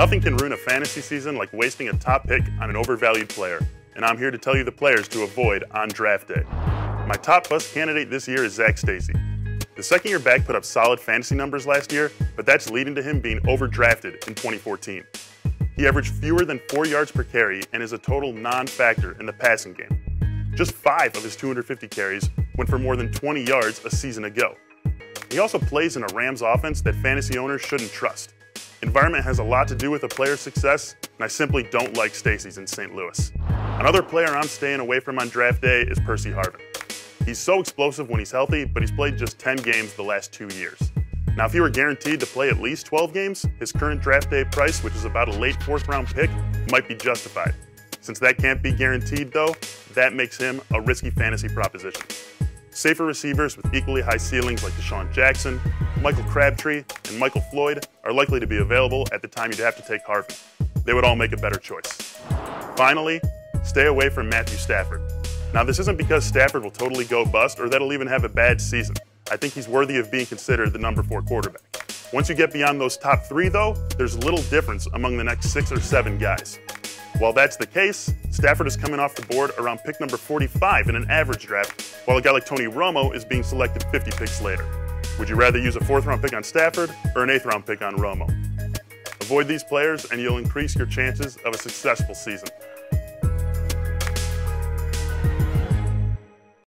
Nothing can ruin a fantasy season like wasting a top pick on an overvalued player, and I'm here to tell you the players to avoid on draft day. My top bust candidate this year is Stacy. The second-year back put up solid fantasy numbers last year, but that's leading to him being overdrafted in 2014. He averaged fewer than 4 yards per carry and is a total non-factor in the passing game. Just 5 of his 250 carries went for more than 20 yards a season ago. He also plays in a Rams offense that fantasy owners shouldn't trust. Environment has a lot to do with a player's success, and I simply don't like Stacy's in St. Louis. Another player I'm staying away from on draft day is Percy Harvin. He's so explosive when he's healthy, but he's played just 10 games the last 2 years. Now, if he were guaranteed to play at least 12 games, his current draft day price, which is about a late 4th round pick, might be justified. Since that can't be guaranteed though, that makes him a risky fantasy proposition. Safer receivers with equally high ceilings like Deshaun Jackson, Michael Crabtree, and Michael Floyd are likely to be available at the time you'd have to take Harvin. They would all make a better choice. Finally, stay away from Matthew Stafford. Now, this isn't because Stafford will totally go bust or that he'll even have a bad season. I think he's worthy of being considered the number 4 quarterback. Once you get beyond those top 3 though, there's little difference among the next 6 or 7 guys. While that's the case, Stafford is coming off the board around pick number 45 in an average draft, while a guy like Tony Romo is being selected 50 picks later. Would you rather use a 4th round pick on Stafford or an 8th round pick on Romo? Avoid these players and you'll increase your chances of a successful season.